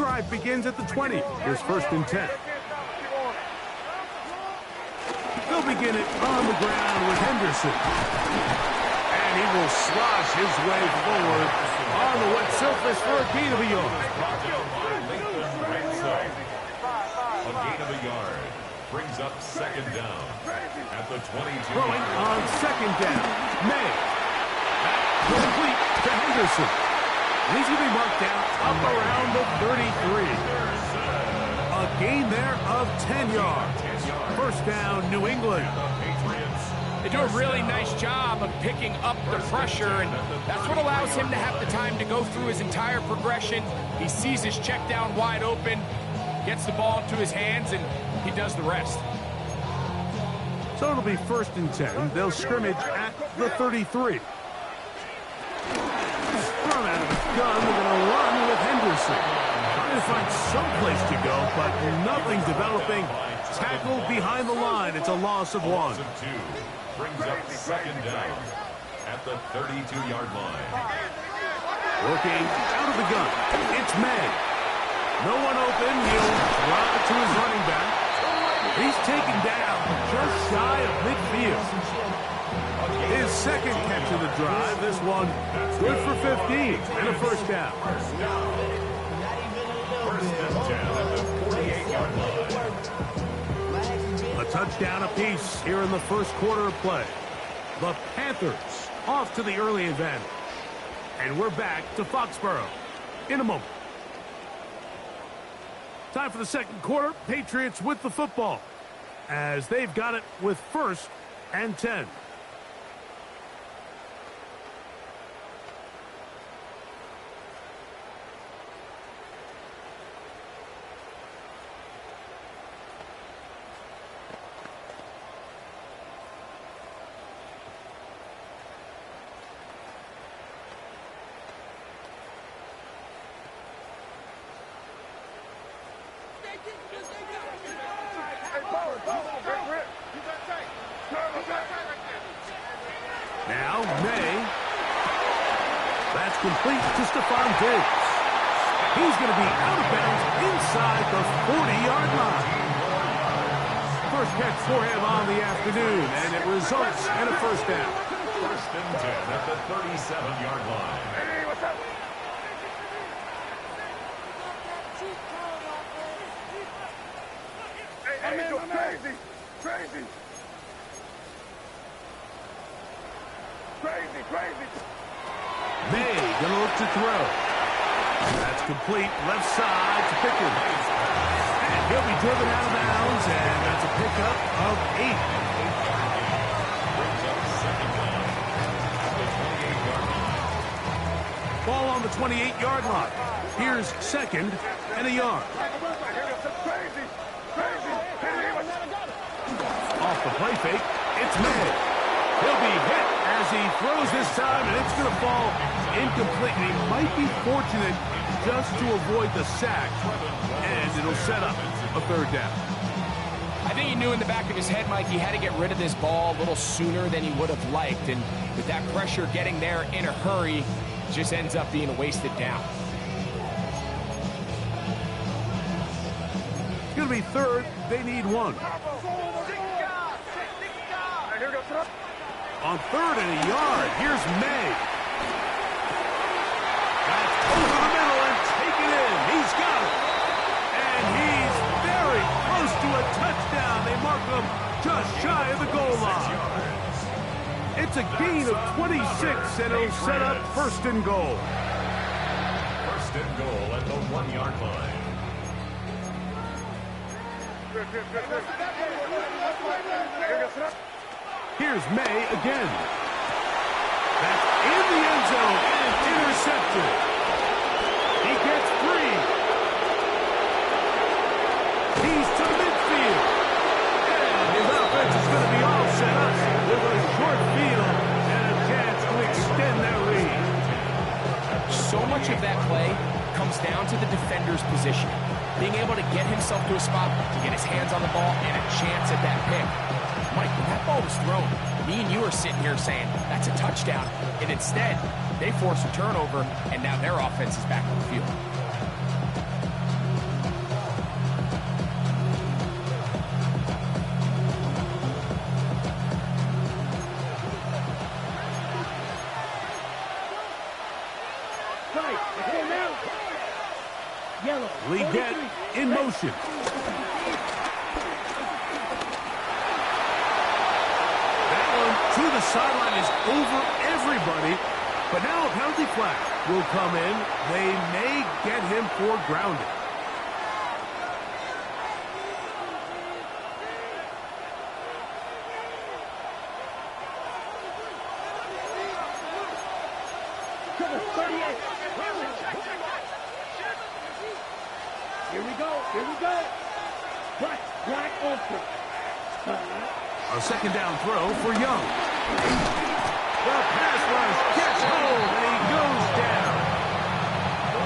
drive begins at the 20. Here's 1st and 10. They'll begin it on the ground with Henderson. And he will slosh his way forward on the wet surface for a gain of a yard. A gain of a yard brings up 2nd down at the 22. Throwing on 2nd down. May. Complete to Henderson. He's going to be marked down up around the 33. A gain there of 10 yards. 1st down, New England. They do a really nice job of picking up the pressure, and that's what allows him to have the time to go through his entire progression. He sees his check down wide open, gets the ball into his hands, and he does the rest. So it'll be 1st and 10. They'll scrimmage at the 33. Thrown out of the gun, they're going to run with Henderson. Trying to find some place to go, but nothing developing. Tackled behind the line. It's a loss of 1. Brings up 2nd down at the 32-yard line. Working out of the gun. It's May. No one open. He'll drop it to his running back. He's taken down just shy of midfield. His 2nd catch of the drive. This one good for 15 and a 1st down. 1st and 10 at the 48-yard line. A touchdown apiece here in the 1st quarter of play. The Panthers off to the early advantage. And we're back to Foxborough in a moment. Time for the 2nd quarter. Patriots with the football as they've got it with 1st and 10. Now, May. That's complete to Stephon Diggs. He's going to be out of bounds inside the 40-yard line. First catch for him on the afternoon, and it results in a 1st down. 1st and 10 at the 37-yard line. Hey, what's up? Hey, go crazy. Crazy. May going to look to throw. That's complete left side to Pickens. And he'll be driven out of bounds, and that's a pickup of 8. Ball on the 28-yard line. Here's 2nd and a yard. Off the play fake, it's May. He'll be hit as he throws this time, and it's going to fall incomplete. And he might be fortunate just to avoid the sack, and it'll set up a 3rd down. I think he knew in the back of his head, Mike, he had to get rid of this ball a little sooner than he would have liked. And with that pressure getting there in a hurry, it just ends up being a wasted down. It's going to be 3rd. They need 1. On 3rd and a yard, here's May. That's over the middle and taken in. He's got it. And he's very close to a touchdown. They mark him just shy of the goal line. It's a gain of 26, and it'll set up 1st and goal. 1st and goal at the 1-yard line. Here's May again. That's in the end zone and intercepted. He gets 3. He's to midfield. And his offense is going to be all set up with a short field and a chance to extend their lead. So much of that play comes down to the defender's position. Being able to get himself to a spot to get his hands on the ball and a chance at that pick. Mike, when that ball was thrown, me and you are sitting here saying, that's a touchdown. And instead, they force a turnover, and now their offense is back on the field. Lead get in motion. That one to the sideline is over everybody. But now a penalty flag will come in. They may get him for grounding. Here we go. Here we go. Black open. A second down throw for Young. The pass rush gets home, and he goes down.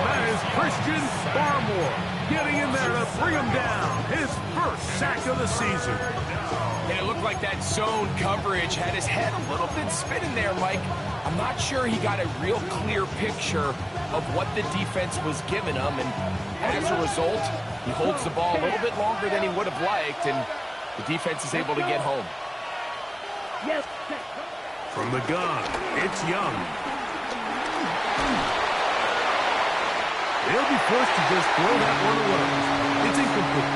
That is Christian Barmore getting in there to bring him down. His first sack of the season. And it looked like that zone coverage had his head a little bit spinning there, Mike. I'm not sure he got a real clear picture of what the defense was giving him, and as a result, he holds the ball a little bit longer than he would have liked, and the defense is able to get home. Yes. From the gun, it's Young. They'll be forced to just throw that one away. It's incomplete.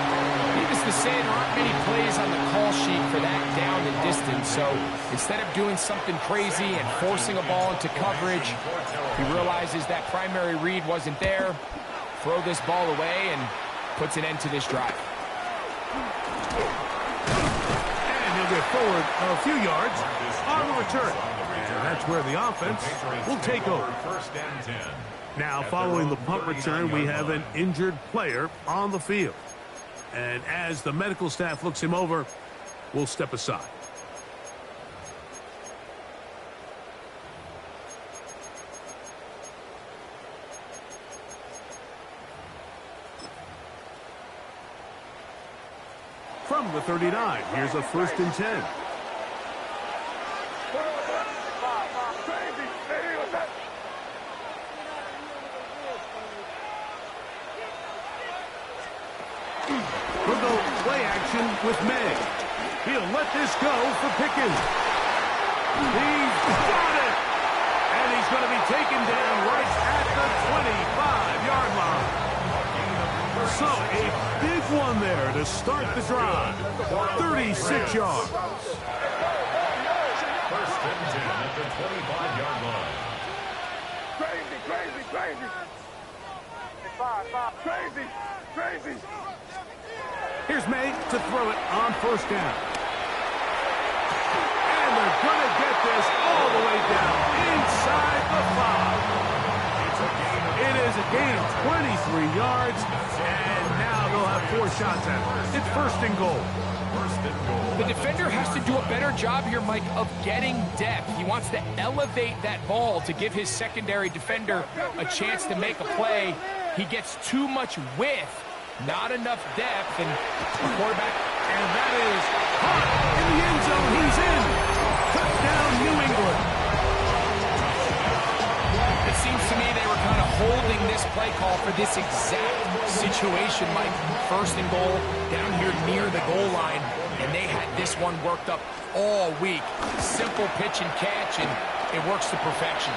Needless to say, there aren't many plays on the call sheet for that down and distance, so instead of doing something crazy and forcing a ball into coverage, he realizes that primary read wasn't there, throw this ball away, and puts an end to this drive. And he'll get forward a few yards on the return. And that's where the offense will take over. First and 10. Now, following the punt return, we have an injured player on the field. And as the medical staff looks him over, we'll step aside. From the 39, here's a 1st and 10. We'll go play action with May. He'll let this go for Pickens. He's got it! And he's going to be taken down right at the 25-yard line. So a big one there to start the drive. 36 yards. First and 10 at the 25-yard line. Crazy. Here's May to throw it on 1st down. And they're going to get this all the way down inside the 5. It is a gain of 23 yards, and now they'll have 4 shots at it. It's 1st and goal. The defender has to do a better job here, Mike, of getting depth. He wants to elevate that ball to give his secondary defender a chance to make a play. He gets too much width, not enough depth, and the quarterback. And that is caught in the end zone. He's in. Touchdown, New England. It seems to me they were kind of holding this play call for this exact situation, Mike. 1st and goal, down here near the goal line, and they had this one worked up all week. Simple pitch and catch, and it works to perfection.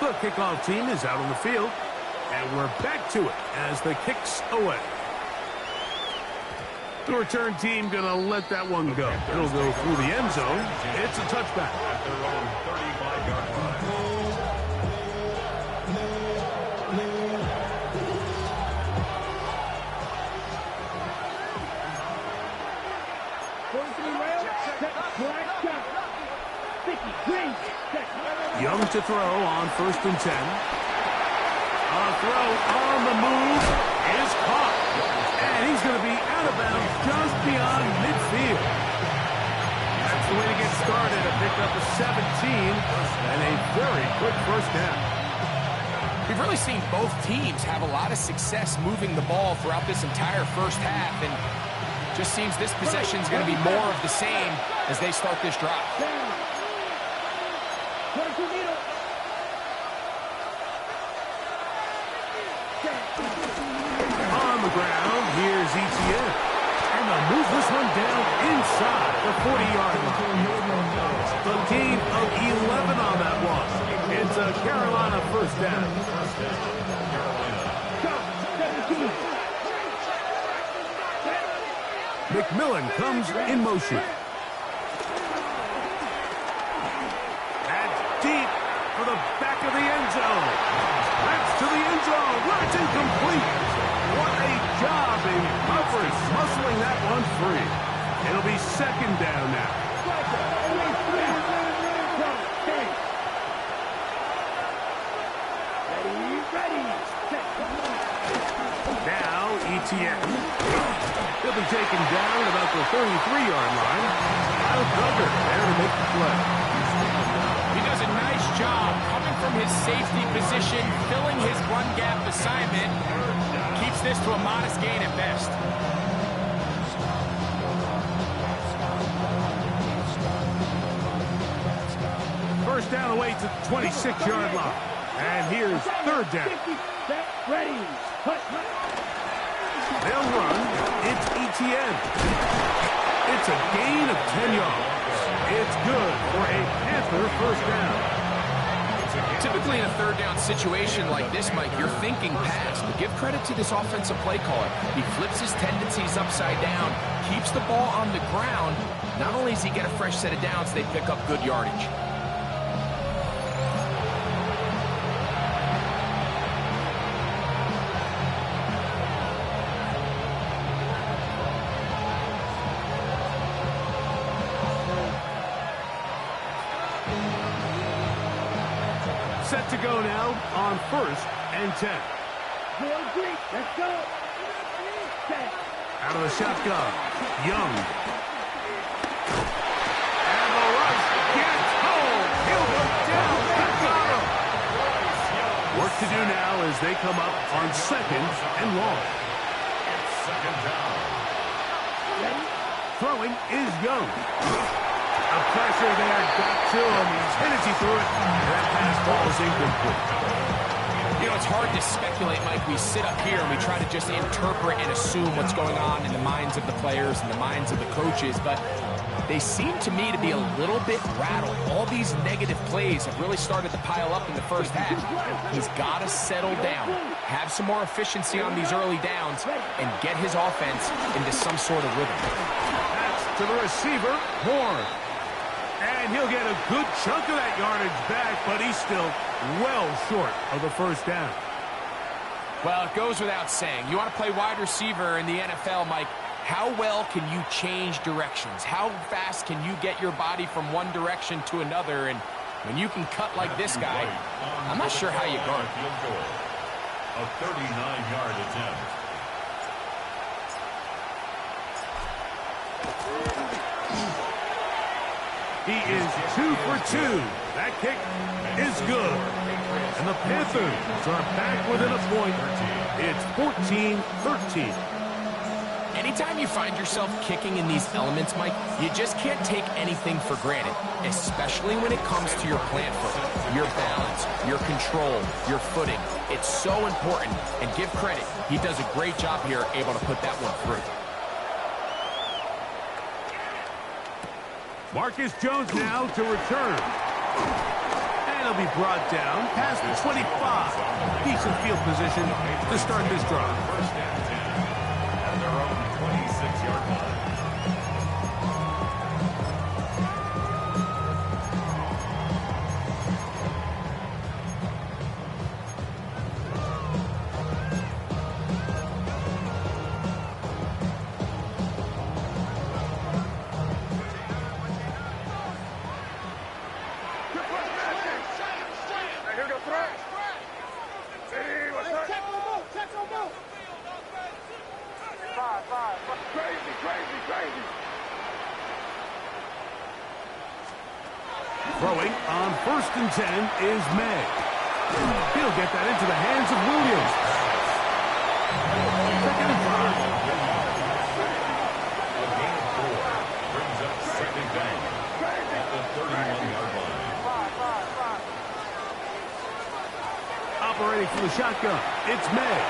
The kickoff team is out on the field, and we're back to it as the kick's away. The return team going to let that one go. It'll go through the end zone. It's a touchback. At their own 35-yard line. Young to throw on 1st and 10. A throw on the move is caught. And he's going to be out of bounds just beyond midfield. That's the way to get started. A pickup of 17 and a very quick 1st down. We've really seen both teams have a lot of success moving the ball throughout this entire 1st half, and just seems this possession is going to be more of the same as they start this drive. ground. Here's Etienne. And they'll move this one down inside the 40-yard line. The gain of 11 on that one. It's a Carolina first down. McMillan comes in motion. That's deep for the back of the end zone. That's to the end zone. Where it's incomplete. What a job in coverage, muscling that one free. It'll be second down now. Now Etienne. He'll be taken down at about the 33-yard line. Kyle Duggar there to make the play. He does a nice job coming from his safety position, filling his run gap assignment. Keeps this to a modest gain at best. First down away to the 26-yard line. And here's third down. Ready. They'll run. It's Etienne. It's a gain of 10 yards. It's good for a Panther first down. Typically in a third down situation like this, Mike, you're thinking pass, but give credit to this offensive play caller. He flips his tendencies upside down, keeps the ball on the ground. Not only does he get a fresh set of downs, they pick up good yardage. Set to go now on first and 10. Let's go. Out of the shotgun, Young. And the rush gets home. He'll go down. They got him. Work to do now as they come up on second and long. Second down. Throwing is Young. A pressure there got to him. He's hit as he threw it. That pass ball is incomplete. You know, it's hard to speculate, Mike. We sit up here and we try to just interpret and assume what's going on in the minds of the players and the minds of the coaches, but they seem to me to be a little bit rattled. All these negative plays have really started to pile up in the first half. He's got to settle down, have some more efficiency on these early downs, and get his offense into some sort of rhythm. That's to the receiver, Horn. And he'll get a good chunk of that yardage back, but he's still well short of the first down. Well, it goes without saying. You want to play wide receiver in the NFL, Mike, how well can you change directions? How fast can you get your body from one direction to another? And when you can cut like this guy, I'm not sure how you guard. A 39-yard attempt. He is 2 for 2. That kick is good. And the Panthers are back within a point. It's 14-13. Anytime you find yourself kicking in these elements, Mike, you just can't take anything for granted, especially when it comes to your plant foot, your balance, your control, your footing. It's so important, and give credit. He does a great job here able to put that one through. Marcus Jones now to return. And he'll be brought down past the 25. Decent field position to start this drive. First and 10 at their own 26-yard line. Throwing on first and 10 is May. He'll get that into the hands of Williams. Second and 5. A gain of 4 brings up second down at the 31-yard line. Operating from the shotgun, it's May.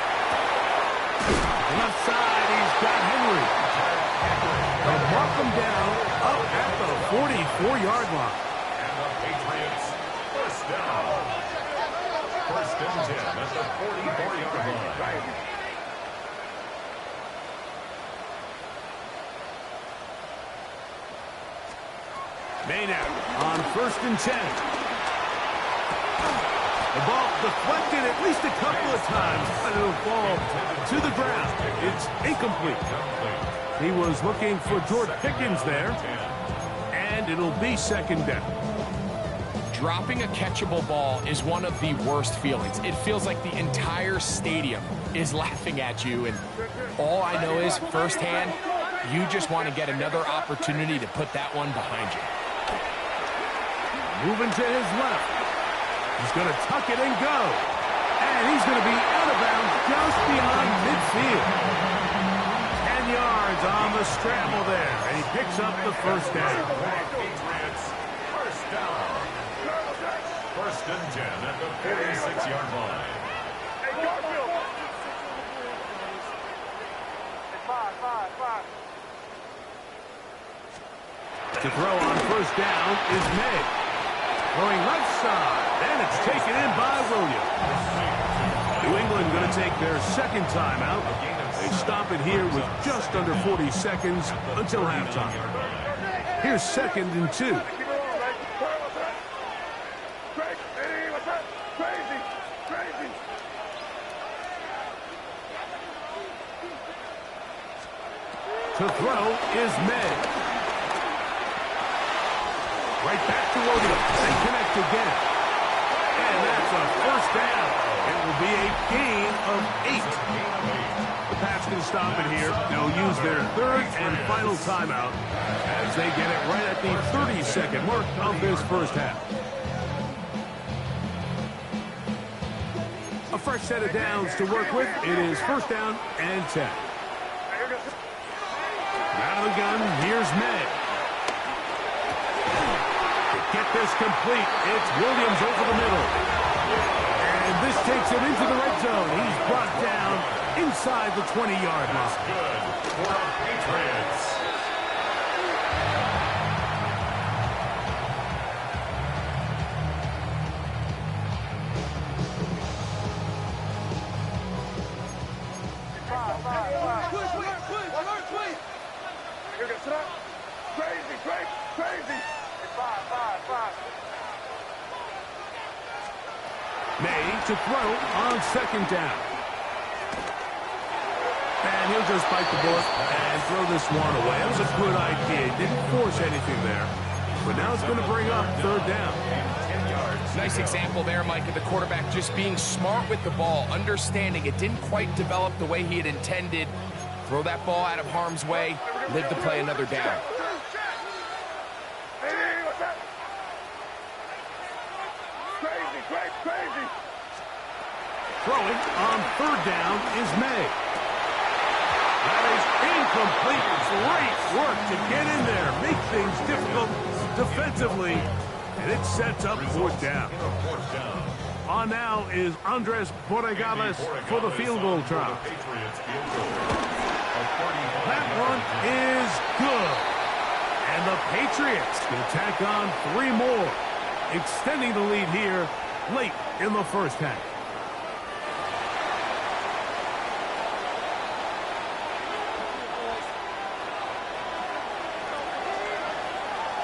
Left 4-yard line. And the Patriots, first down. First and 10 at the 44-yard line. Maynard on first and 10. The ball deflected at least a couple of times, but it'll fall to the ground. It's incomplete. He was looking for George Pickens there, and it'll be second down. Dropping a catchable ball is one of the worst feelings. It feels like the entire stadium is laughing at you, and all I know is firsthand, you just want to get another opportunity to put that one behind you. Moving to his left. He's going to tuck it and go. And he's going to be out of bounds just beyond midfield. 10 yards on the scramble there. And he picks up the first down. Patriots, first down. First and 10 at the 46-yard line. To throw on first down is May. Throwing left side, and it's taken in by Williams. New England going to take their second timeout. They stop it here with just under 40 seconds until halftime. Here's second and 2. To throw is May. Right back to Williams. They connect again. And that's a first down. It will be a gain of 8. The Pats can stop it here. They'll use their third and final timeout as they get it right at the 30-second mark of this first half. A fresh set of downs to work with. It is first down and 10. Out of the gun, here's May. Get this complete. It's Williams over the middle. And this takes him into the red zone. He's brought down inside the 20-yard line. Good for the Patriots. May to throw on second down. And he'll just bite the bullet and throw this one away. That was a good idea. He didn't force anything there. But now it's going to bring up third down. Nice example there, Mike, of the quarterback just being smart with the ball, understanding it didn't quite develop the way he had intended. Throw that ball out of harm's way, live to play another down. Throwing on third down is May. That is incomplete. Great work to get in there, make things difficult defensively, and it sets up fourth down. On now is Andres Borregales for the field goal try. That one is good. And the Patriots can tack on 3 more, extending the lead here late in the first half.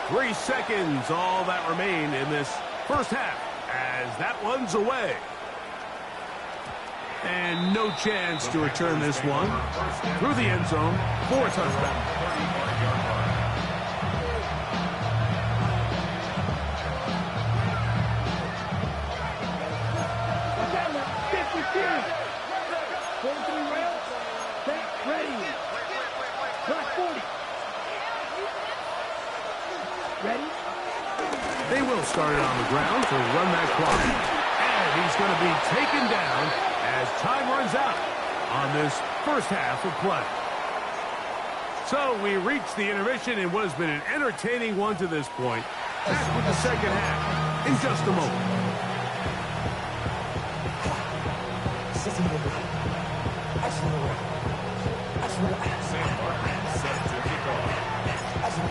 Three seconds, all that remain in this first half, as that one's away. And no chance to return this one through the end zone for a touchdown. They will start it on the ground to run that clock. And he's going to be taken down as time runs out on this first half of play. So we reach the intermission in what has been an entertaining one to this point. Back with the second half in just a moment.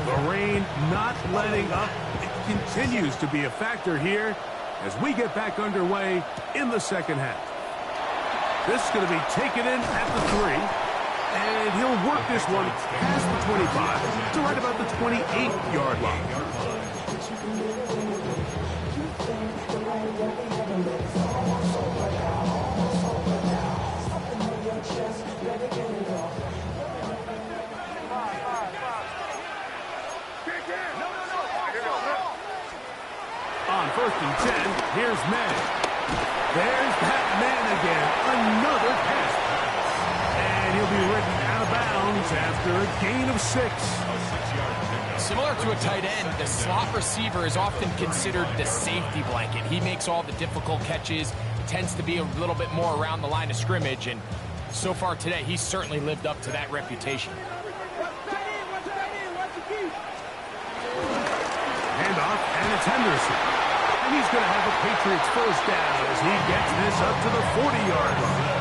The brain not letting up. It continues to be a factor here as we get back underway in the second half. This is going to be taken in at the 3, and he'll work this one past the 25 to right about the 28-yard line. On 1st and 10, here's Madden. There's that man again. Another pass. And he'll be written out of bounds after a gain of 6. Similar to a tight end, the slot receiver is often considered the safety blanket. He makes all the difficult catches, tends to be a little bit more around the line of scrimmage, and so far today, he's certainly lived up to that reputation. Handoff, and it's Henderson. And he's going to have a Patriots first down as he gets this up to the 40-yard line.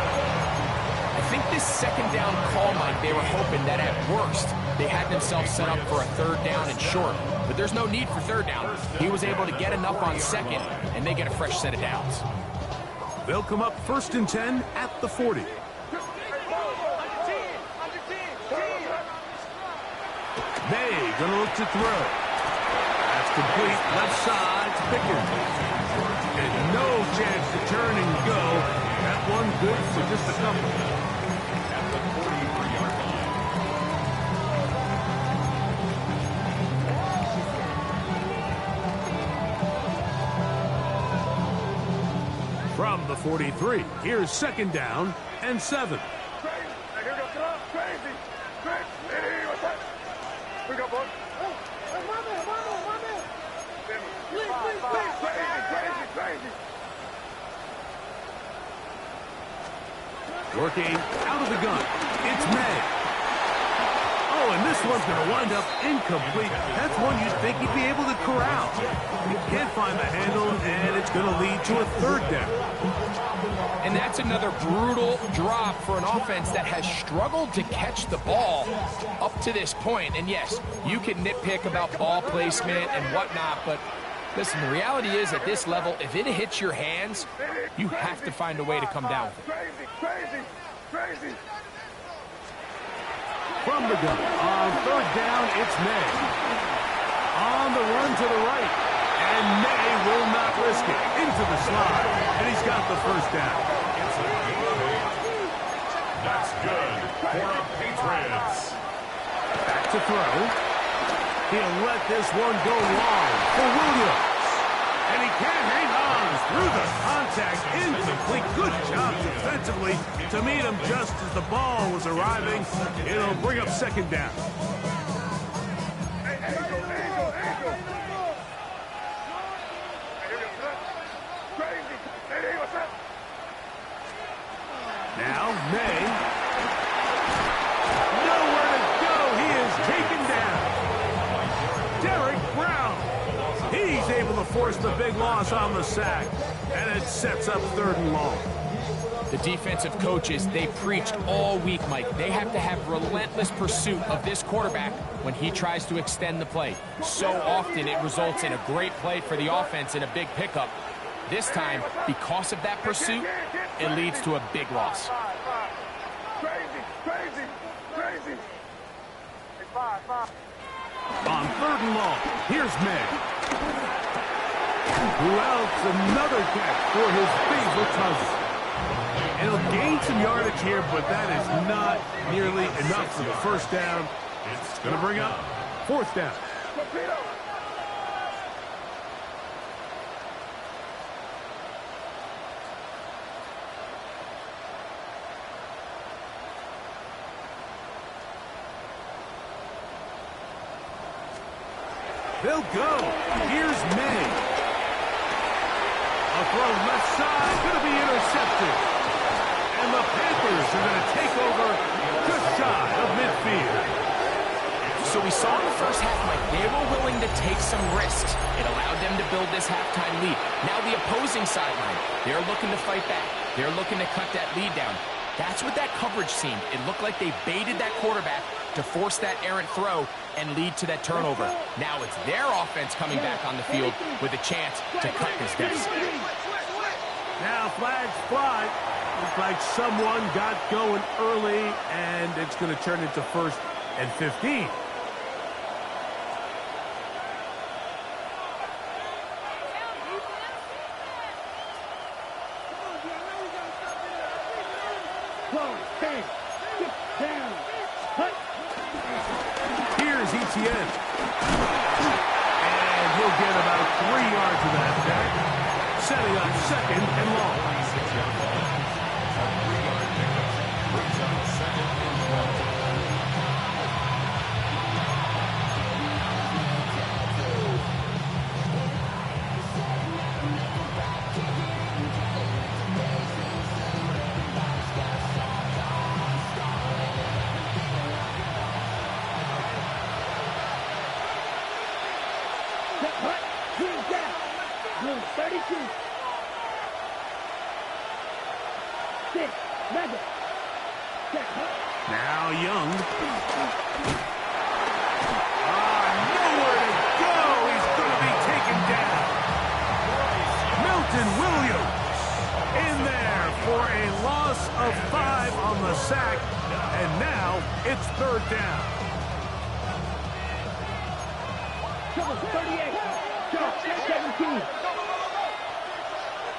I think this second down call, Mike, they were hoping that at worst, they had themselves set up for a 3rd down and short. But there's no need for 3rd down. He was able to get enough on 2nd, and they get a fresh set of downs. They'll come up 1st and 10 at the 40. May going to look to throw. That's complete left side to Pickens. And no chance to turn and go. That one good for just a couple. At the 43-yard line. From the 43, here's 2nd down and 7. Working out of the gun. It's May. Oh, and this one's going to wind up incomplete. That's one you'd think he'd be able to corral. He can't find the handle, and it's going to lead to a 3rd down. And that's another brutal drop for an offense that has struggled to catch the ball up to this point. And yes, you can nitpick about ball placement and whatnot, but listen, the reality is at this level, if it hits your hands, you have to find a way to come down with it. Crazy. From the gun, on 3rd down, it's May. On the run to the right, and May will not risk it. Into the slide, and he's got the 1st down. That's good for the Patriots. Back to throw. He'll let this one go long for Williams. And he can't hang on through the contact. Incomplete. Good job defensively to meet him just as the ball was arriving. It'll bring up 2nd down. Now, May. Nowhere to go. He is taken down. Derek Brown. He's able to force the big loss on the sack. And it sets up 3rd and long. The defensive coaches, they preached all week, Mike. They have to have relentless pursuit of this quarterback when he tries to extend the play. So often it results in a great play for the offense and a big pickup. This time, because of that pursuit, it leads to a big loss. Crazy. On 3rd and long, here's May. Who else? Another catch for his favorite cousin. And he'll gain some yardage here, but that is not nearly enough for the 1st down. It's going to bring up 4th down. They'll go. Here's May. A throw left side, going to be intercepted. And the Panthers are going to take over just shy of midfield. So we saw in the first half, Mike, they were willing to take some risks. It allowed them to build this halftime lead. Now the opposing sideline, they're looking to fight back. They're looking to cut that lead down. That's what that coverage seemed. It looked like they baited that quarterback to force that errant throw and lead to that turnover. Now it's their offense coming back on the field with a chance to cut this deficit. Now flags fly. Looks like someone got going early, and it's going to turn into 1st and 15. Here's ETN. And he'll get about 3 yards of that back. Setting up 2nd and long. Now Young. Nowhere to go. He's going to be taken down. Milton Williams in there for a loss of 5 on the sack. And now it's 3rd down. 38. 17.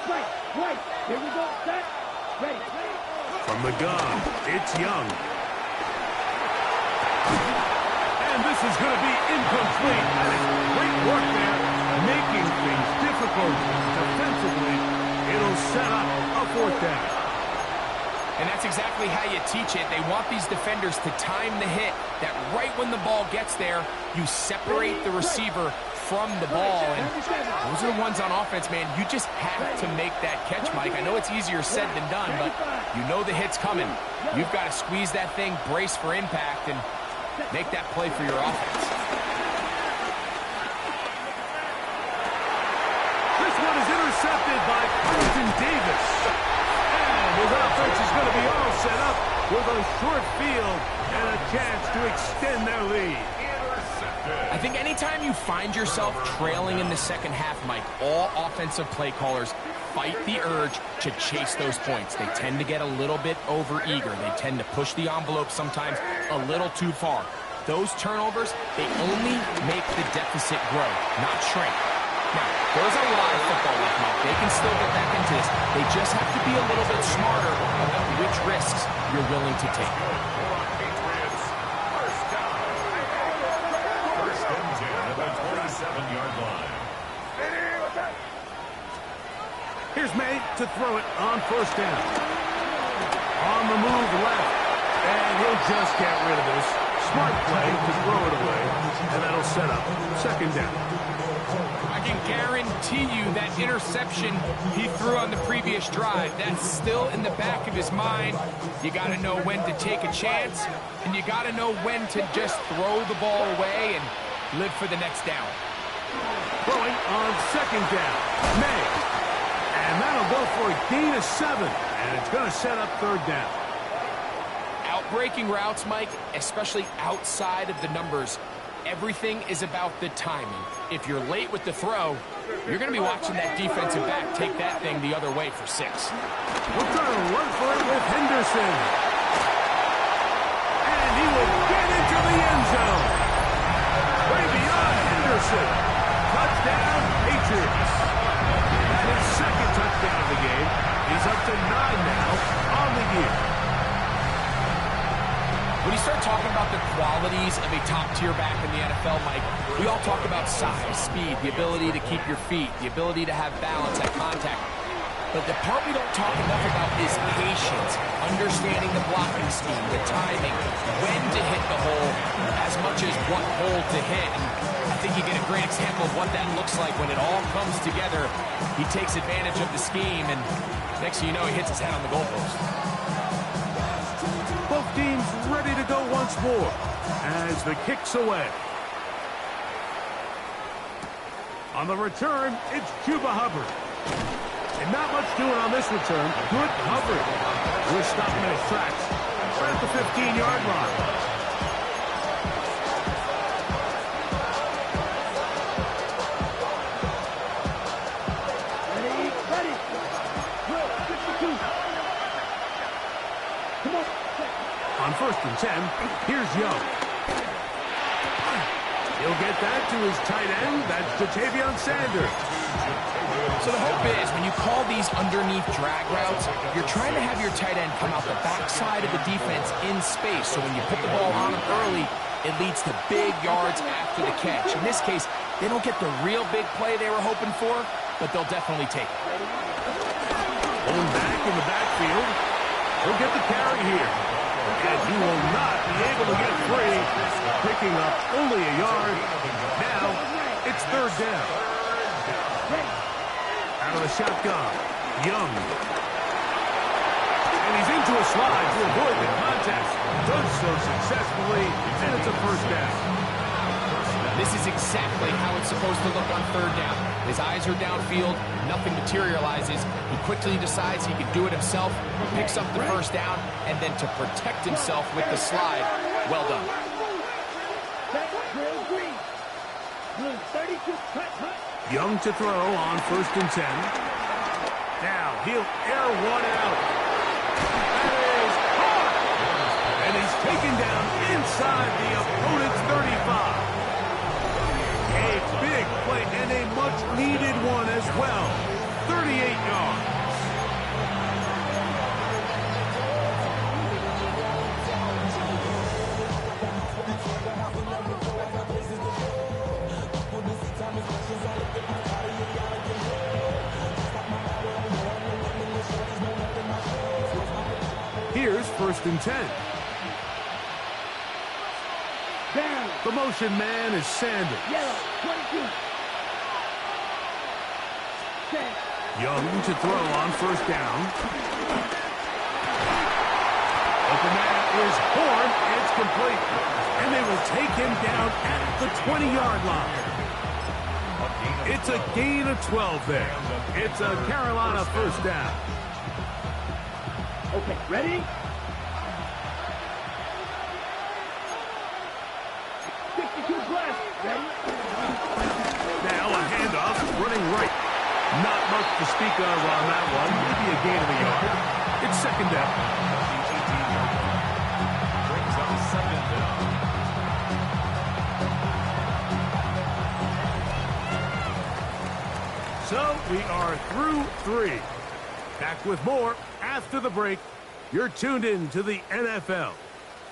Right. Here we go. Set. Ready. From the gun, it's Young. And this is going to be incomplete. And it's great work there, making things difficult defensively. It'll set up a 4th down. And that's exactly how you teach it. They want these defenders to time the hit, that right when the ball gets there, you separate the receiver from the ball. And those are the ones on offense, man. You just have to make that catch, Mike. I know it's easier said than done, but you know the hit's coming. You've got to squeeze that thing, brace for impact, and make that play for your offense. This one is intercepted by Carlton Davis. And his offense is going to be all set up with a short field and a chance to extend their lead. I think anytime you find yourself trailing in the second half, Mike, all offensive play callers fight the urge to chase those points. They tend to get a little bit overeager. They tend to push the envelope sometimes a little too far. Those turnovers, they only make the deficit grow, not shrink. Now, there's a lot of football left, Mike. They can still get back into this. They just have to be a little bit smarter about which risks you're willing to take. Here's May to throw it on 1st down. On the move left, and he'll just get rid of this. Smart play to throw it away, and that'll set up 2nd down. I can guarantee you that interception he threw on the previous drive, that's still in the back of his mind. You got to know when to take a chance, and you got to know when to just throw the ball away and live for the next down. Throwing on 2nd down. May. And that'll go for a gain of 7. And it's going to set up 3rd down. Outbreaking routes, Mike, especially outside of the numbers, everything is about the timing. If you're late with the throw, you're going to be watching that defensive back take that thing the other way for 6. We're trying to run for it with Henderson. And he will get into the end zone. Way beyond Henderson. Touchdown, Patriots. That is 2nd touchdown of the game. He's up to 9 now on the year. When you start talking about the qualities of a top-tier back in the NFL, Mike, we all talk about size, speed, the ability to keep your feet, the ability to have balance at contact. But the part we don't talk enough about is patience, understanding the blocking scheme, the timing, when to hit the hole, as much as what hole to hit. And I think you get a great example of what that looks like when it all comes together. He takes advantage of the scheme, and next thing you know, he hits his head on the goalpost. Both teams ready to go once more as the kick's away. On the return, it's Cuba Hubbard. And not much doing on this return. Good coverage. We're stopping in his tracks. Right at the 15-yard line. Ready. Good. 52. Come on. On 1st and 10, here's Young. He'll get that to his tight end. That's Ja'Tavion Sanders. So the hope is when you call these underneath drag routes, you're trying to have your tight end come out the backside of the defense in space. So when you put the ball on him early, it leads to big yards after the catch. In this case, they don't get the real big play they were hoping for, but they'll definitely take it. Pulling back in the backfield. He'll get the carry here. And he will not be able to get free. Picking up only a yard. Now, it's 3rd down. Out of the shotgun, Young. And he's into a slide to avoid the contact. Does so successfully, and it's a 1st down. This is exactly how it's supposed to look on 3rd down. His eyes are downfield, nothing materializes. He quickly decides he can do it himself, picks up the 1st down, and then to protect himself with the slide, well done. Young to throw on 1st and 10. Now he'll air one out. That is caught! And he's taken down inside the opponent's 35. A big play and a much-needed one as well. 38 yards. Here's 1st and 10. Down. The motion man is Sanders. Yellow. 22. Set. Young to throw on 1st down. Open man is Horn. It's complete. And they will take him down at the 20-yard line. It's a gain of 12 there. It's a Carolina 1st down. Okay, ready? 62 left. Ready? Now a handoff, running right. Not much to speak of on that one. Maybe a gain of a yard. It's 2nd down. Brings up 2nd down. So we are through 3. Back with more after the break. You're tuned in to the NFL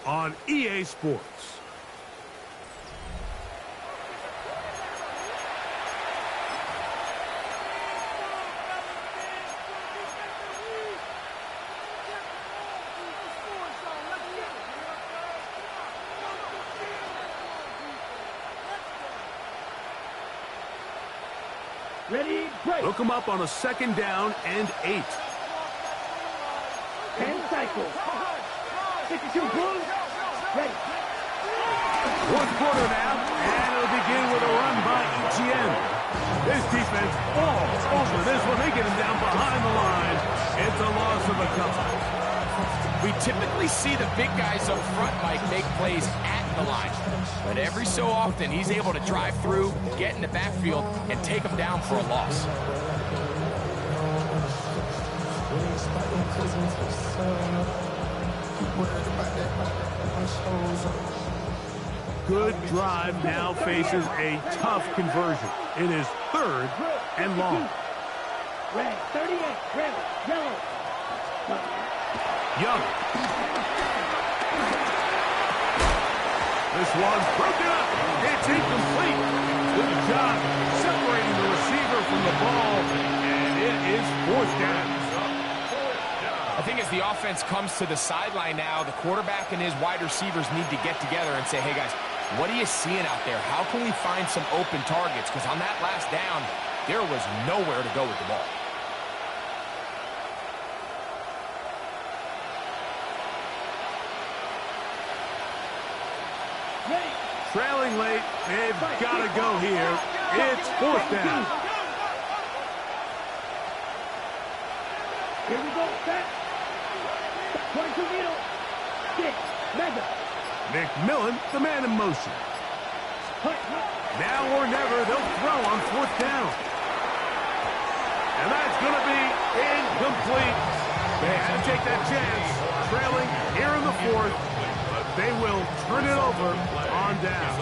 on EA Sports. Ready? Break. Look him up on a 2nd down and 8. 10 cycles. 62 Blues. Ready. 4th quarter now, and it'll begin with a run by Etienne. This defense all over this one. They get him down behind the line. It's a loss of a couple. We typically see the big guys up front, Mike, make plays at the line. But every so often, he's able to drive through, get in the backfield, and take them down for a loss. Good drive now faces a tough conversion. It is 3rd and long. Red. 38. Red. Yellow. Young. This one's broken up. It's incomplete. Good job separating the receiver from the ball, and it is 4th down. I think as the offense comes to the sideline now, the quarterback and his wide receivers need to get together and say, hey, guys, what are you seeing out there? How can we find some open targets? Because on that last down, there was nowhere to go with the ball. Trailing late, they've got to go here. It's 4th down. Back. 22 middle. 6. Mega. McMillan, the man in motion. Hut. Now or never, they'll throw on 4th down. And that's going to be incomplete. They had to take that chance, trailing here in the 4th. They will turn it over on down.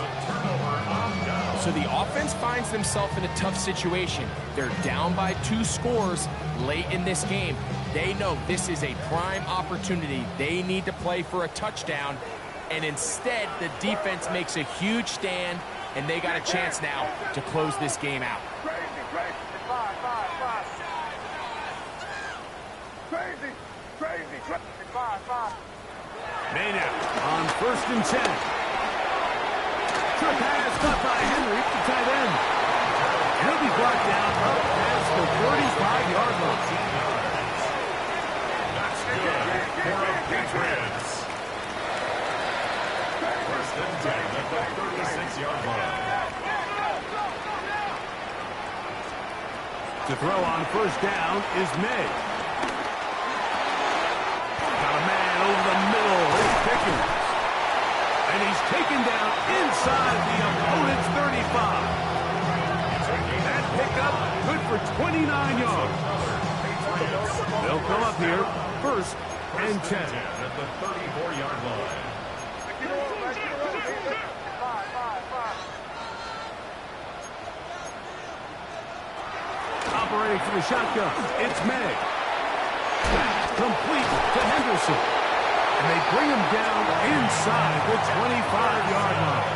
So the offense finds themselves in a tough situation. They're down by 2 scores late in this game. They know this is a prime opportunity. They need to play for a touchdown. And instead, the defense makes a huge stand, and they got a chance now to close this game out. Maynard on 1st and 10. Trick pass caught by Henry, the tight end. He'll be brought down up past the 35-yard line. That's good for the Patriots. 1st and 10 at the 36-yard line. To throw on 1st down is May. Got a man over the middle. It's Pickens. And he's taken down inside the opponent's 35. That pickup good for 29 yards. They'll come up here 1st and 10. At the 34-yard line. Operating for the shotgun, it's May. Complete to Henderson. And they bring him down inside the 25-yard line.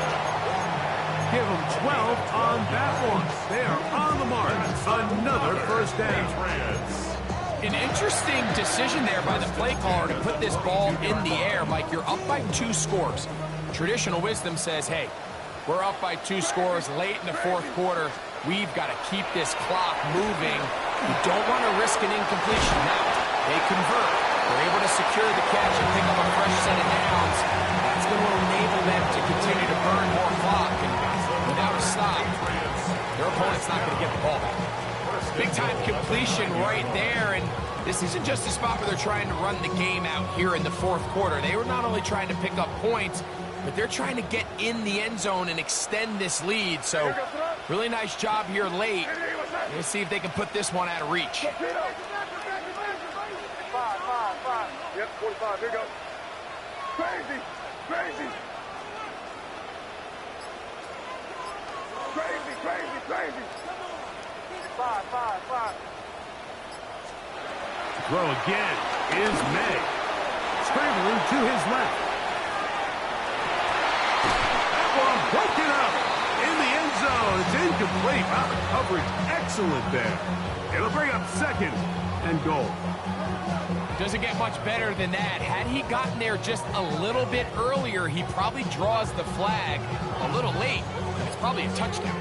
Give him 12 on that one. They are on the mark. Another 1st down. An interesting decision there by the play caller to put this ball in the air. Mike, you're up by 2 scores. Traditional wisdom says, hey, we're up by 2 scores late in the 4th quarter. We've got to keep this clock moving. You don't want to risk an incompletion. Now, they convert. They're able to secure the catch and pick up a fresh set of downs. That's going to enable them to continue to burn more clock. And without a stop, their opponent's not going to get the ball back. Big-time completion right there. And this isn't just a spot where they're trying to run the game out here in the 4th quarter. They were not only trying to pick up points, but they're trying to get in the end zone and extend this lead. So really nice job here late. Let's see if they can put this one out of reach. Yep, 45, here you go. Crazy, crazy. Crazy, crazy, crazy. 5. Throw again is May. Scrambling to his left. That one broken up in the end zone. It's incomplete. Wow, the coverage excellent there. It'll bring up 2nd and goal. Doesn't get much better than that. Had he gotten there just a little bit earlier, he probably draws the flag a little late. It's probably a touchdown.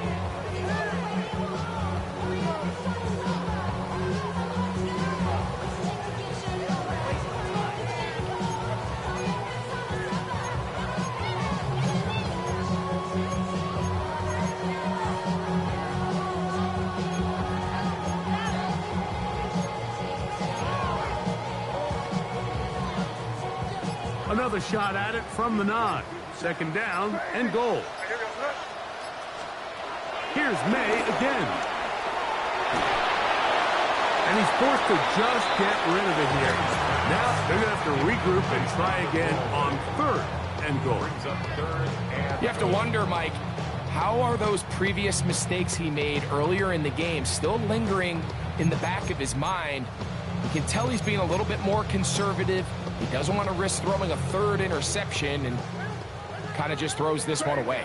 Another shot at it from the 9. 2nd down and goal. Here's May again. And he's forced to just get rid of it here. Now they're going to have to regroup and try again on 3rd and goal. You have to wonder, Mike, how are those previous mistakes he made earlier in the game still lingering in the back of his mind? You can tell he's being a little bit more conservative. He doesn't want to risk throwing a 3rd interception and kind of just throws this one away.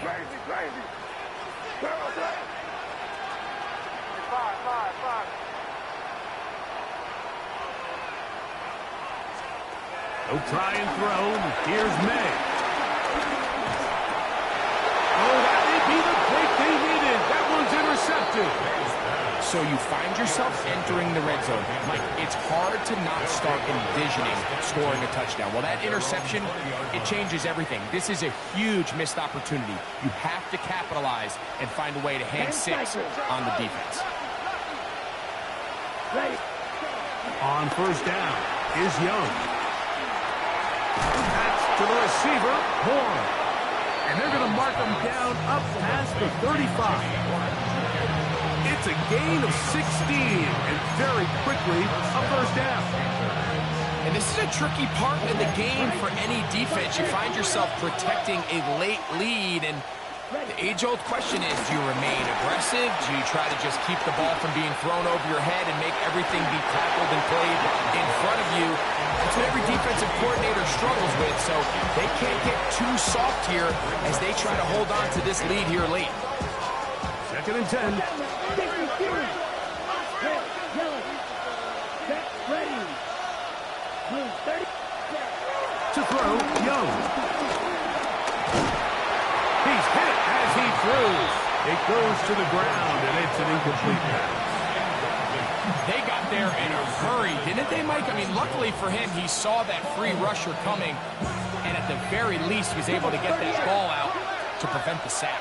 No try and throw. Here's May. Oh, that may be the break they needed. That one's intercepted. So you find yourself entering the red zone. Mike, it's hard to not start envisioning scoring a touchdown. Well, that interception, it changes everything. This is a huge missed opportunity. You have to capitalize and find a way to hand 6 on the defense. On 1st down, is Young. That's to the receiver, Horn. And they're going to mark him down up past the 35. It's a gain of 16, and very quickly a first down. And this is a tricky part of the game for any defense. You find yourself protecting a late lead, and the age-old question is, do you remain aggressive? Do you try to just keep the ball from being thrown over your head and make everything be tackled and played in front of you? That's what every defensive coordinator struggles with, so they can't get too soft here as they try to hold on to this lead here late. 2nd and 10. To throw, Young. He's hit as he throws. It goes to the ground, and it's an incomplete pass. They got there in a hurry, didn't they, Mike? I mean, luckily for him, he saw that free rusher coming, and at the very least, he was able to get that ball out to prevent the sack.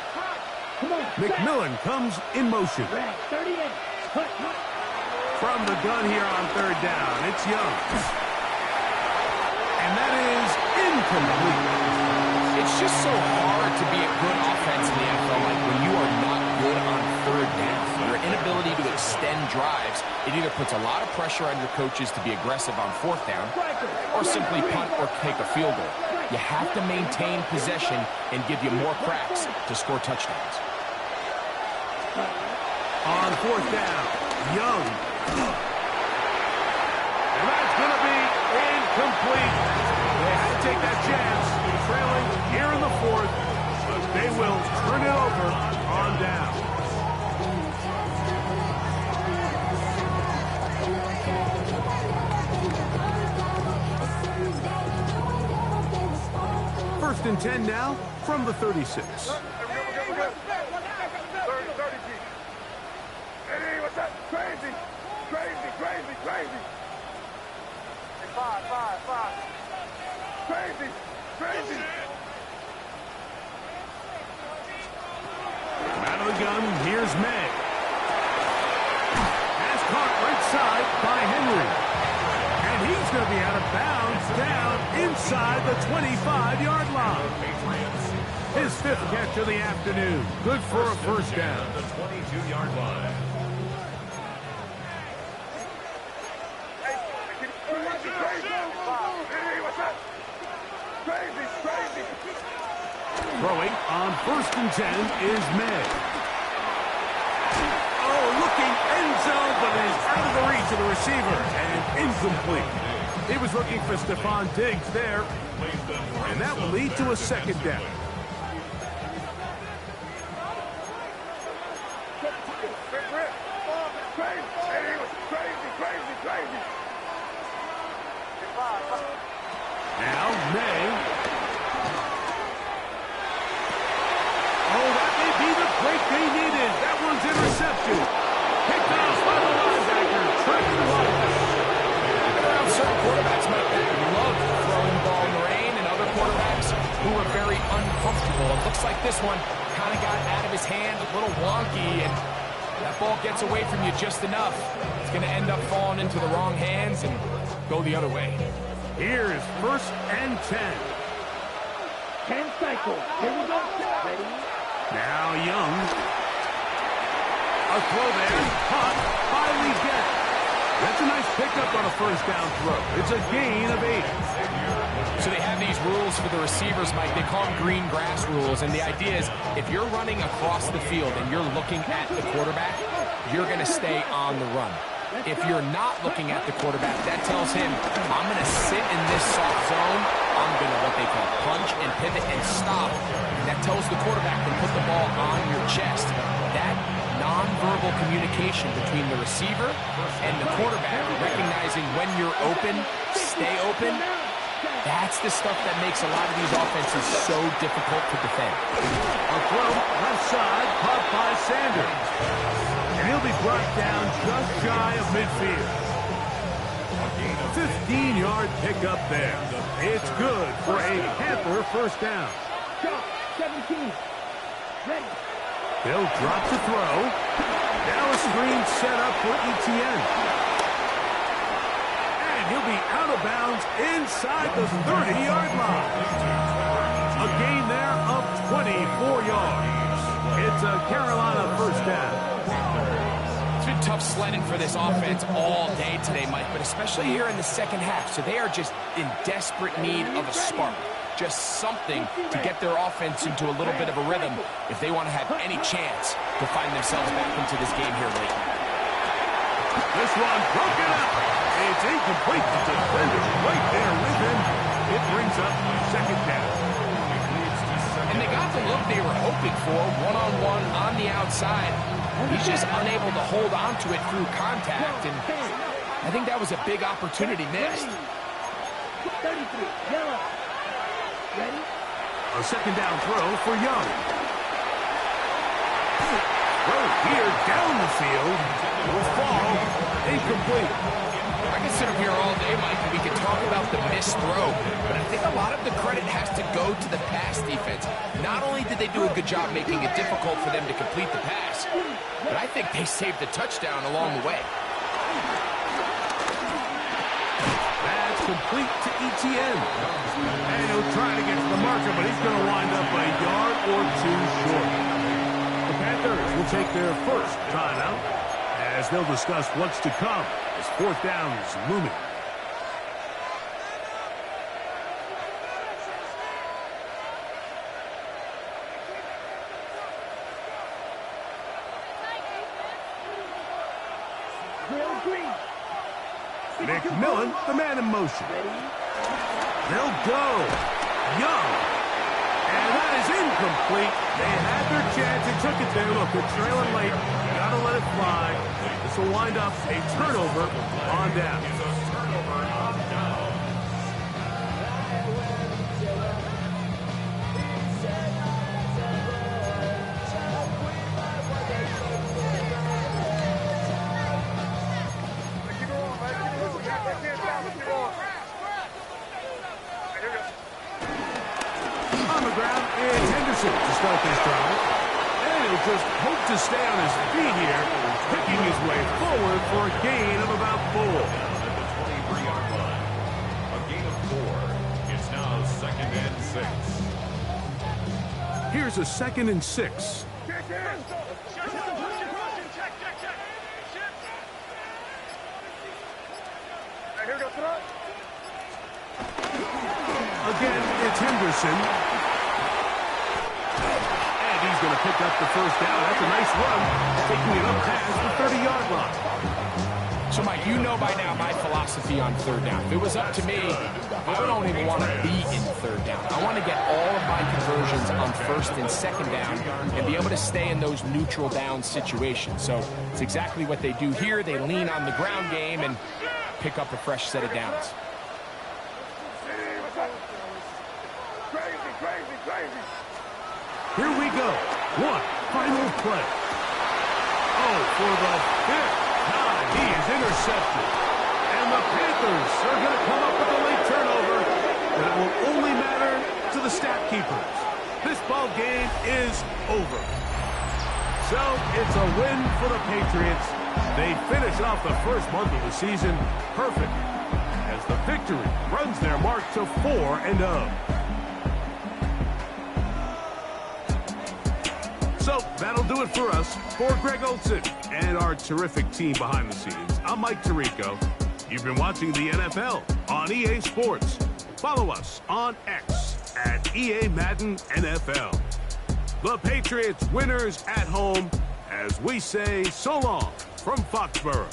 McMillan comes in motion. From the gun here on 3rd down, it's Young. And that is incomplete. It's just so hard to be a good offense in the NFL, like when you are not good on 3rd down. Your inability to extend drives, it either puts a lot of pressure on your coaches to be aggressive on 4th down, or simply punt or take a field goal. You have to maintain possession and give you more cracks to score touchdowns. On 4th down, Young. And that's going to be incomplete. They had to take that chance, trailing here in the 4th, but they will turn it over on down. First and 10 now from the 36. Crazy. Five. Crazy. Out of the gun, here's May. Has caught right side by Henry. And he's going to be out of bounds down inside the 25-yard line. His 5th catch of the afternoon. Good for a first down. The 22-yard line. Crazy. Throwing on 1st and 10 is May. Oh, looking end zone, but it is out of the reach of the receiver and incomplete. He was looking for Stephon Diggs there, and that will lead to a 2nd down. Crazy. Now, May. Oh, that may be the break they needed. That one's intercepted. Picked off by the linebacker, Trent Wallace. Around certain quarterbacks might love throwing the ball in the rain, and other quarterbacks who are very uncomfortable. It looks like this one kind of got out of his hand, a little wonky, and that ball gets away from you just enough. It's going to end up falling into the wrong hands and go the other way. Here is 1st and 10. 10 cycles. Here we go. Ready? Now Young. A throw there. Caught by Leggett. That's a nice pickup on a first down throw. It's a gain of 8. So they have these rules for the receivers, Mike. They call them green grass rules. And the idea is if you're running across the field and you're looking at the quarterback, you're going to stay on the run. If you're not looking at the quarterback, that tells him, I'm going to sit in this soft zone. I'm going to what they call punch and pivot and stop. And that tells the quarterback to put the ball on your chest. That nonverbal communication between the receiver and the quarterback, recognizing when you're open, stay open, that's the stuff that makes a lot of these offenses so difficult to defend. A throw left side, caught by Sanders. And he'll be brought down just shy of midfield. 15-yard pickup there. It's good for a Panther first down. 17. Ready. They'll drop the throw. Now a screen set up for Etienne. And And he'll be out of bounds inside the 30-yard line. A gain there of 24 yards. It's a Carolina first down. It's been tough sledding for this offense all day today, Mike, but especially here in the second half. So they are just in desperate need of a spark. Just something to get their offense into a little bit of a rhythm if they want to have any chance to find themselves back into this game here late. This one broken up. It's incomplete. The defender's right there with him. It brings up second down. And they got the look they were hoping for, one-on-one on the outside. He's just unable to hold on to it through contact, and I think that was a big opportunity missed. 33, yellow. Ready? A second down throw for Young. Throw here down the field. Will fall incomplete. I can sit up here all day, Mike, and we can talk about the missed throw, but I think a lot of the credit has to go to the pass defense. Not only did they do a good job making it difficult for them to complete the pass, but I think they saved the touchdown along the way. That's complete to Etienne. And he'll try to get to the marker, but he's going to wind up a yard or two short. The Panthers will take their first timeout as they'll discuss what's to come as fourth down is looming. McMillan, the man in motion. They'll go. Young. And that is incomplete. They had their chance. They took it there. Look, they're trailing late. Got to let it fly. This will wind up a turnover on down. To start this drive. And he'll just hope to stay on his feet here, picking his way forward for a gain of about 4. Down at the 23-yard line. A gain of 4. It's now second and 6. Here's a second and 6. Again, it's Henderson. He's going to pick up the first down. That's a nice run, taking it up past the 30-yard line. So, Mike, you know by now my philosophy on third down. If it was up to me, I don't even want to be in third down. I want to get all of my conversions on first and second down and be able to stay in those neutral down situations. So it's exactly what they do here. They lean on the ground game and pick up a fresh set of downs. Here we go. One final play. Oh, for the 5th time, he is intercepted. And the Panthers are going to come up with a late turnover that will only matter to the stat keepers. This ball game is over. So it's a win for the Patriots. They finish off the first month of the season perfect as the victory runs their mark to 4-0. So that'll do it for us. For Greg Olson and our terrific team behind the scenes, I'm Mike Tirico. You've been watching the NFL on EA Sports. Follow us on X at EA Madden NFL. The Patriots winners at home as we say so long from Foxborough.